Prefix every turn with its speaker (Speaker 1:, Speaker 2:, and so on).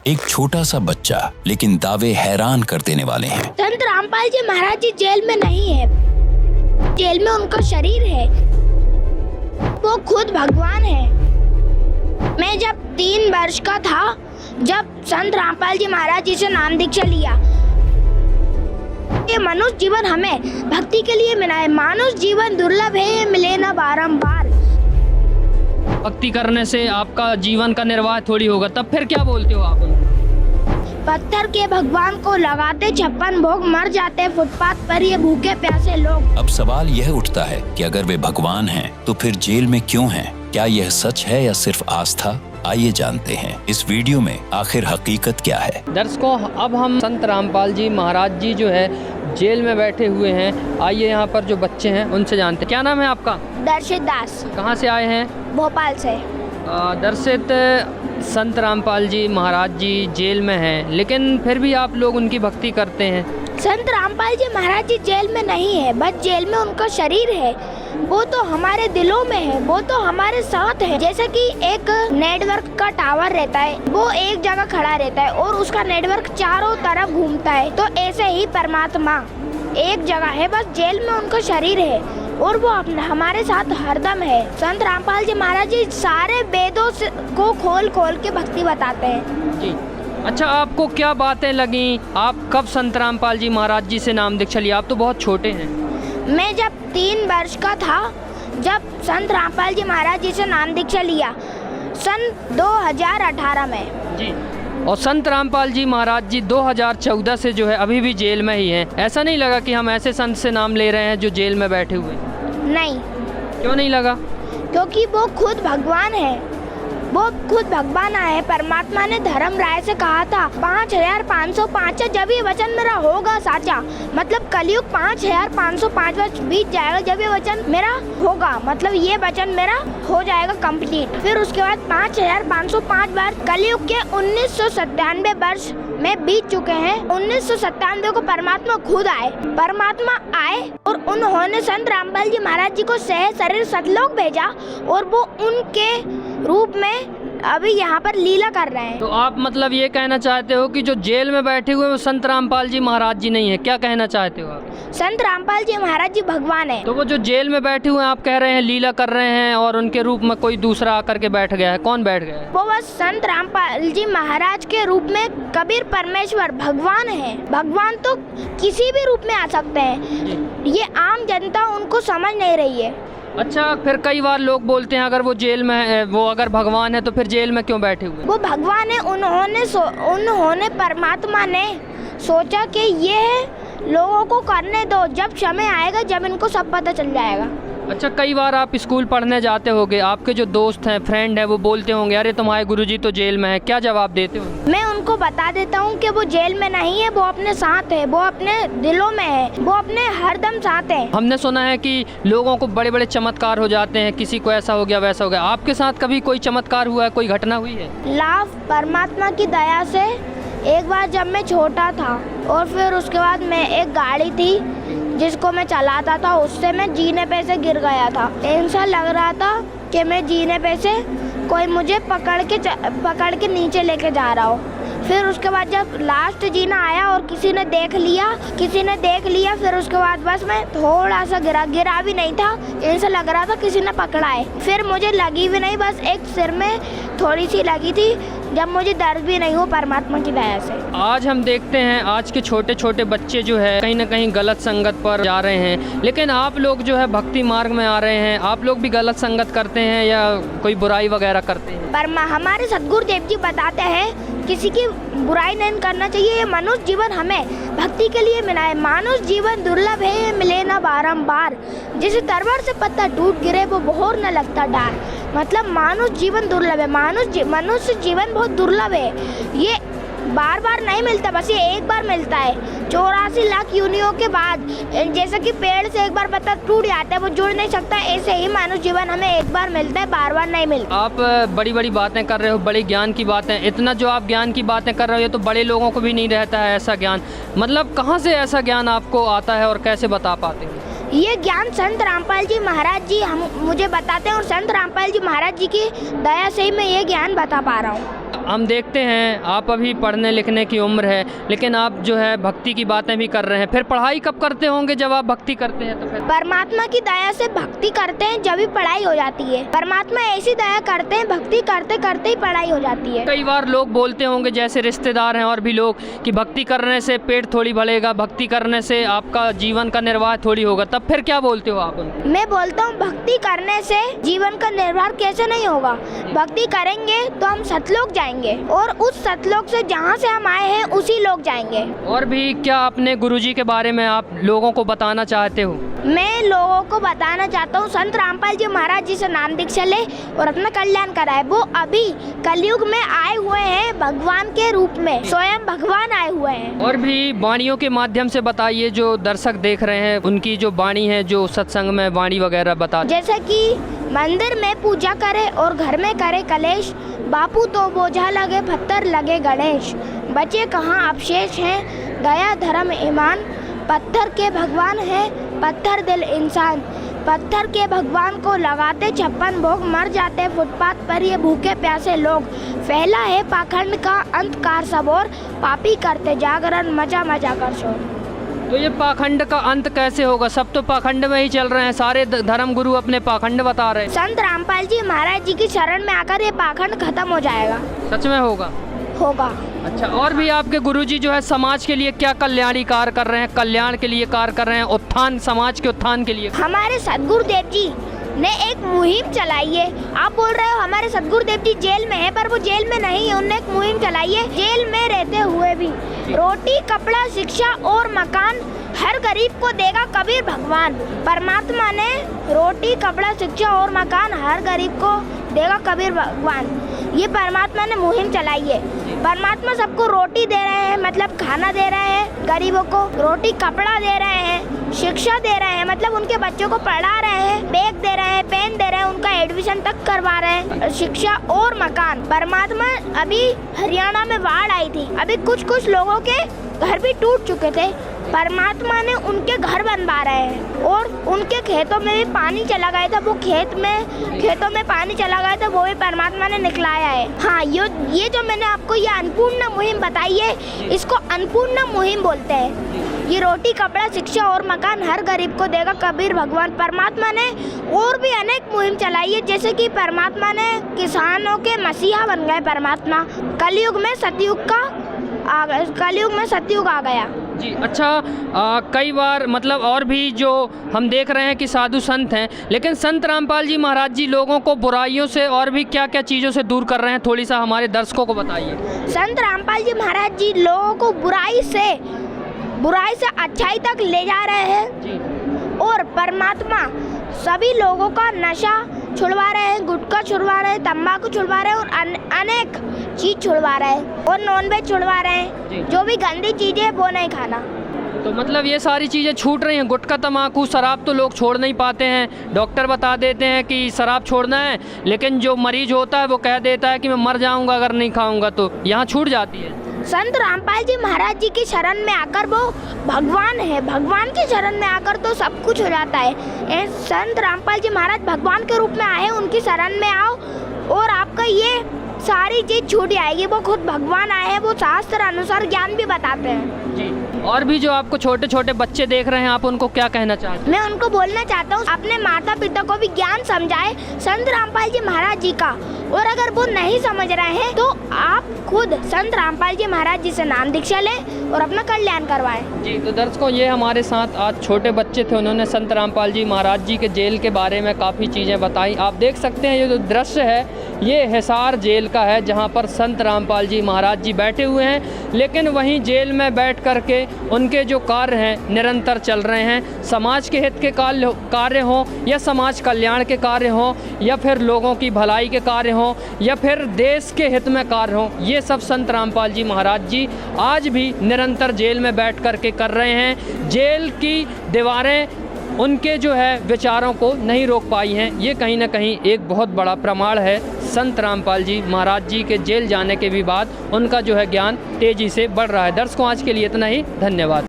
Speaker 1: एक छोटा सा बच्चा, लेकिन दावे हैरान कर देने वाले हैं।
Speaker 2: संत रामपाल जी महाराज जी जेल में नहीं है, जेल में उनका शरीर है, वो खुद भगवान है। मैं जब 3 वर्ष का था, जब संत रामपाल जी महाराज जी से नाम दीक्षा लिया। ये मनुष्य जीवन हमें भक्ति के लिए मिला है। मानुष जीवन दुर्लभ है, ये मिले न बारंबार।
Speaker 3: भक्ति करने से आपका जीवन का निर्वाह थोड़ी होगा, तब फिर क्या बोलते हो आप?
Speaker 2: पत्थर के भगवान को लगाते 56 भोग, मर जाते फुटपाथ पर ये भूखे प्यासे लोग।
Speaker 1: अब सवाल यह उठता है कि अगर वे भगवान हैं तो फिर जेल में क्यों हैं? क्या यह सच है या सिर्फ आस्था? आइए जानते हैं इस वीडियो में आखिर हकीकत क्या है।
Speaker 3: दर्शकों, अब हम संत रामपाल जी महाराज जी जो है जेल में बैठे हुए हैं। आइए यहाँ पर जो बच्चे हैं उनसे जानते हैं। क्या नाम है आपका?
Speaker 2: दर्शित दास।
Speaker 3: कहाँ से आए हैं?
Speaker 2: भोपाल से।
Speaker 3: दर्शित, संत रामपाल जी महाराज जी जेल में हैं, लेकिन फिर भी आप लोग उनकी भक्ति करते हैं।
Speaker 2: संत रामपाल जी महाराज जी जेल में नहीं है, बस जेल में उनका शरीर है। वो तो हमारे दिलों में है, वो तो हमारे साथ है। जैसे कि एक नेटवर्क का टावर रहता है, वो एक जगह खड़ा रहता है और उसका नेटवर्क चारों तरफ घूमता है, तो ऐसे ही परमात्मा एक जगह है, बस जेल में उनका शरीर है और वो हमारे साथ हरदम है। संत रामपाल जी महाराज जी सारे वेदों को खोल खोल के भक्ति बताते हैं।
Speaker 3: जी, अच्छा, आपको क्या बातें लगी? आप कब संत रामपाल जी महाराज जी से नाम दीक्षा लिया? आप तो बहुत छोटे हैं।
Speaker 2: मैं जब 3 वर्ष का था, जब संत रामपाल जी महाराज जी से नाम दीक्षा लिया, सन 2018 में।
Speaker 3: जी, और संत रामपाल जी महाराज जी 2014 से जो है अभी भी जेल में ही हैं। ऐसा नहीं लगा कि हम ऐसे संत से नाम ले रहे हैं जो जेल में बैठे हुए हैं?
Speaker 2: नहीं।
Speaker 3: क्यों नहीं लगा?
Speaker 2: क्योंकि वो खुद भगवान है, वो खुद भगवान आए। परमात्मा ने धर्म राय से कहा था 5505 जब ये वचन मेरा होगा साचा, मतलब कलयुग 5505 वर्ष बीत जाएगा जब ये वचन मेरा होगा, मतलब ये वचन मेरा हो जाएगा कंप्लीट। फिर उसके बाद 5505 वर्ष कलयुग के 1997 वर्ष में बीत चुके हैं। 1997 को परमात्मा खुद आए, परमात्मा आए और उन्होंने संत रामपाल जी महाराज जी को सह शरीर सतलोक भेजा और वो उनके रूप में अभी यहाँ पर लीला कर रहे हैं।
Speaker 3: तो आप मतलब ये कहना चाहते हो कि जो जेल में बैठे हुए वो संत रामपाल जी महाराज जी नहीं है? क्या कहना चाहते हो आप?
Speaker 2: संत रामपाल जी महाराज जी भगवान है।
Speaker 3: तो वो जो जेल में बैठे हुए हैं, आप कह रहे हैं लीला कर रहे हैं और उनके रूप में कोई दूसरा आकर के बैठ गया है, कौन बैठ गया है?
Speaker 2: वो बस संत रामपाल जी महाराज के रूप में कबीर परमेश्वर भगवान है। भगवान तो किसी भी रूप में आ सकते हैं, ये आम जनता उनको समझ नहीं रही है।
Speaker 3: अच्छा, फिर कई बार लोग बोलते हैं अगर वो जेल में है, वो अगर भगवान है तो फिर जेल में क्यों बैठे हुए?
Speaker 2: वो भगवान है, उन्होंने परमात्मा ने सोचा कि ये लोगों को करने दो, जब समय आएगा जब इनको सब पता चल जाएगा।
Speaker 3: अच्छा, कई बार आप स्कूल पढ़ने जाते होगे, आपके जो दोस्त हैं, फ्रेंड है, वो बोलते होंगे अरे तुम्हारे गुरुजी तो जेल में है, क्या जवाब देते हो?
Speaker 2: मैं उनको बता देता हूँ कि वो जेल में नहीं है, वो अपने साथ है, वो अपने दिलों में है, वो अपने हरदम साथ है।
Speaker 3: हमने सुना है कि लोगों को बड़े बड़े चमत्कार हो जाते हैं, किसी को ऐसा हो गया वैसा हो गया, आपके साथ कभी कोई चमत्कार हुआ है, कोई घटना हुई है?
Speaker 2: लाभ परमात्मा की दया से एक बार जब मैं छोटा था और फिर उसके बाद मैं एक गाड़ी थी जिसको मैं चलाता था, उससे मैं जीने पे से गिर गया था। ऐसा लग रहा था कि मैं जीने पे से कोई मुझे पकड़ के नीचे लेके जा रहा हो। फिर उसके बाद जब लास्ट जीना आया और किसी ने देख लिया, फिर उसके बाद बस मैं थोड़ा सा गिरा भी नहीं था, ऐसा लग रहा था किसी ने पकड़ा है। फिर मुझे लगी भी नहीं, बस एक सिर में थोड़ी सी लगी थी, जब मुझे दर्द भी नहीं हुआ परमात्मा की दया से।
Speaker 3: आज हम देखते हैं आज के छोटे छोटे बच्चे जो है कहीं ना कहीं गलत संगत पर जा रहे हैं, लेकिन आप लोग जो है भक्ति मार्ग में आ रहे हैं, आप लोग भी गलत संगत करते हैं या कोई बुराई वगैरह करते हैं?
Speaker 2: पर हमारे सदगुरुदेव जी बताते हैं किसी की बुराई नहीं करना चाहिए। ये मनुष्य जीवन हमें भक्ति के लिए मिला है। मानुष जीवन दुर्लभ है, ये मिले ना बारंबार। जैसे तरवर से पत्ता टूट गिरे वो बहोर न लगता डार, मतलब मानुष जीवन दुर्लभ है। मनुष्य जीवन बहुत दुर्लभ है, ये बार बार नहीं मिलता, बस ये एक बार मिलता है 84 लाख योनियों के बाद। जैसे कि पेड़ से एक बार पत्ता टूट जाता है, वो जुड़ नहीं सकता, ऐसे ही मानव जीवन हमें एक बार मिलता है, बार बार नहीं मिलता।
Speaker 3: आप बड़ी बड़ी बातें कर रहे हो, बड़े ज्ञान की बातें, इतना जो आप ज्ञान की बातें कर रहे हो तो बड़े लोगों को भी नहीं रहता है ऐसा ज्ञान। मतलब कहाँ से ऐसा ज्ञान आपको आता है और कैसे बता पाते हैं?
Speaker 2: ये ज्ञान संत रामपाल जी महाराज जी मुझे बताते हैं, और संत रामपाल जी महाराज जी की दया से ही मैं ये ज्ञान बता पा रहा हूँ।
Speaker 3: हम देखते हैं आप अभी पढ़ने लिखने की उम्र है, लेकिन आप जो है भक्ति की बातें भी कर रहे हैं। फिर पढ़ाई कब करते होंगे जब आप भक्ति करते हैं? तो फिर
Speaker 2: परमात्मा की दया से भक्ति करते हैं जब भी पढ़ाई हो जाती है। परमात्मा ऐसी दया करते हैं, भक्ति करते करते ही पढ़ाई हो जाती है।
Speaker 3: कई बार लोग बोलते होंगे, जैसे रिश्तेदार हैं और भी लोग, कि भक्ति करने से पेट थोड़ी भरेगा, भक्ति करने से आपका जीवन का निर्वाह थोड़ी होगा। तब फिर क्या बोलते हो आप उनको?
Speaker 2: मैं बोलता हूँ भक्ति करने से जीवन का निर्वाह कैसे नहीं होगा। भक्ति करेंगे तो हम सतलोक जाएंगे और उस सतलोक से जहाँ से हम आए हैं उसी लोक जाएंगे।
Speaker 3: और भी क्या अपने गुरुजी के बारे में आप लोगों को बताना चाहते हो?
Speaker 2: मैं लोगों को बताना चाहता हूँ संत रामपाल जी महाराज जी से नाम दीक्षा ले और अपना कल्याण कराए। वो अभी कलयुग में आए हुए हैं भगवान के रूप में, स्वयं भगवान आए हुए हैं।
Speaker 3: और भी वाणियों के माध्यम से बताइए, जो दर्शक देख रहे हैं उनकी जो वाणी है, जो सत्संग में वाणी वगैरह बता।
Speaker 2: जैसे कि मंदिर में पूजा करे और घर में करे कलेश, बापू तो बोझा लगे पत्थर लगे गणेश, बचे कहाँ अवशेष हैं दया धर्म ईमान, पत्थर के भगवान है पत्थर दिल इंसान, पत्थर के भगवान को लगाते 56 भोग, मर जाते फुटपाथ पर ये भूखे प्यासे लोग, फैला है पाखंड का अंधकार सब और, पापी करते जागरण मचा मचा कर शोर।
Speaker 3: तो ये पाखंड का अंत कैसे होगा? सब तो पाखंड में ही चल रहे हैं, सारे धर्म गुरु अपने पाखंड बता रहे हैं।
Speaker 2: संत रामपाल जी महाराज जी की शरण में आकर ये पाखंड खत्म हो जाएगा।
Speaker 3: सच में होगा?
Speaker 2: होगा।
Speaker 3: अच्छा, और भी आपके गुरुजी जो है समाज के लिए क्या कल्याणी कार्य कर रहे हैं, कल्याण के लिए कार्य कर रहे हैं, उत्थान, समाज के उत्थान के लिए?
Speaker 2: हमारे सदगुरुदेव जी ने एक मुहिम चलाई है। आप बोल रहे हो हमारे सदगुरुदेव जी जेल में है, पर वो जेल में नहीं है। उन्होंने एक मुहिम चलाई है, जेल में रहते हुए भी रोटी कपड़ा शिक्षा और मकान हर गरीब को देगा कबीर भगवान। परमात्मा ने रोटी कपड़ा शिक्षा और मकान हर गरीब को देगा कबीर भगवान, ये परमात्मा ने मुहिम चलाई है। परमात्मा सबको रोटी दे रहे हैं, मतलब खाना दे रहे हैं, गरीबों को रोटी कपड़ा दे रहे हैं, शिक्षा दे रहे हैं, मतलब उनके बच्चों को पढ़ा रहे हैं, बैग दे रहे हैं, पेन दे रहे हैं, उनका एडमिशन तक करवा रहे हैं, शिक्षा और मकान। परमात्मा अभी हरियाणा में बाढ़ आई थी, अभी कुछ लोगों के घर भी टूट चुके थे, परमात्मा ने उनके घर बनवा रहे हैं। और उनके खेतों में भी पानी चला गया था, वो खेतों में पानी चला गया था, वो भी परमात्मा ने निकलाया है। हाँ, ये जो मैंने आपको ये अन्नपूर्णा मुहिम बताई है, इसको अन्नपूर्णा मुहिम बोलते हैं। ये रोटी कपड़ा शिक्षा और मकान हर गरीब को देगा कबीर भगवान। परमात्मा ने और भी अनेक मुहिम चलाई है, जैसे कि परमात्मा ने किसानों के मसीहा बन गए परमात्मा। कलयुग में सतयुग आ गया
Speaker 3: जी। अच्छा, कई बार मतलब और भी जो हम देख रहे हैं कि साधु संत हैं, लेकिन संत रामपाल जी महाराज जी लोगों को बुराइयों से और भी क्या क्या चीज़ों से दूर कर रहे हैं, थोड़ी सा हमारे दर्शकों को बताइए।
Speaker 2: संत रामपाल जी महाराज जी लोगों को बुराई से अच्छाई तक ले जा रहे हैं
Speaker 3: जी।
Speaker 2: और परमात्मा सभी लोगों का नशा छुड़वा रहे हैं, गुटखा छुड़वा रहे हैं, तंबाकू छुड़वा रहे हैं और अनेक चीज छुड़वा रहे हैं और नॉनवेज छुड़वा रहे हैं। जो भी गंदी चीजें है वो नहीं खाना।
Speaker 3: तो मतलब ये सारी चीज़ें छूट रही हैं। गुटखा तम्बाकू शराब तो लोग छोड़ नहीं पाते हैं, डॉक्टर बता देते हैं कि शराब छोड़ना है, लेकिन जो मरीज होता है वो कह देता है कि मैं मर जाऊंगा अगर नहीं खाऊंगा, तो यहाँ छूट जाती है।
Speaker 2: संत रामपाल जी महाराज जी की शरण में आकर वो भगवान है, भगवान की शरण में आकर तो सब कुछ हो जाता है। संत रामपाल जी महाराज भगवान के रूप में आए, उनकी शरण में आओ और आपका ये सारी चीज छूट जाएगी। वो खुद भगवान आए हैं, वो शास्त्र अनुसार ज्ञान भी बताते हैं
Speaker 3: जी। और भी जो आपको छोटे छोटे बच्चे देख रहे हैं, आप उनको क्या कहना चाहते हैं?
Speaker 2: मैं उनको बोलना चाहता हूँ अपने माता पिता को भी ज्ञान समझाए संत रामपाल जी महाराज जी का, और अगर वो नहीं समझ रहे हैं तो आप खुद संत रामपाल जी महाराज जी से नाम दीक्षा लें और अपना कल्याण करवाएं।
Speaker 3: जी, तो दर्शकों, ये हमारे साथ आज छोटे बच्चे थे, उन्होंने संत रामपाल जी महाराज जी के जेल के बारे में काफ़ी चीज़ें बताई। आप देख सकते हैं ये जो दृश्य है ये हिसार जेल का है, जहाँ पर संत रामपाल जी महाराज जी बैठे हुए हैं, लेकिन वहीं जेल में बैठ कर के उनके जो कार्य हैं निरंतर चल रहे हैं। समाज के हित के कार्य हों या समाज कल्याण के कार्य हों या फिर लोगों की भलाई के कार्य हों या फिर देश के हित में कार्य हों, ये सब संत रामपाल जी महाराज जी आज भी निरंतर जेल में बैठ कर के कर रहे हैं। जेल की दीवारें उनके जो है विचारों को नहीं रोक पाई हैं। ये कहीं ना कहीं एक बहुत बड़ा प्रमाण है संत रामपाल जी महाराज जी के जेल जाने के भी बाद उनका जो है ज्ञान तेज़ी से बढ़ रहा है। दर्शकों, आज के लिए इतना ही, धन्यवाद।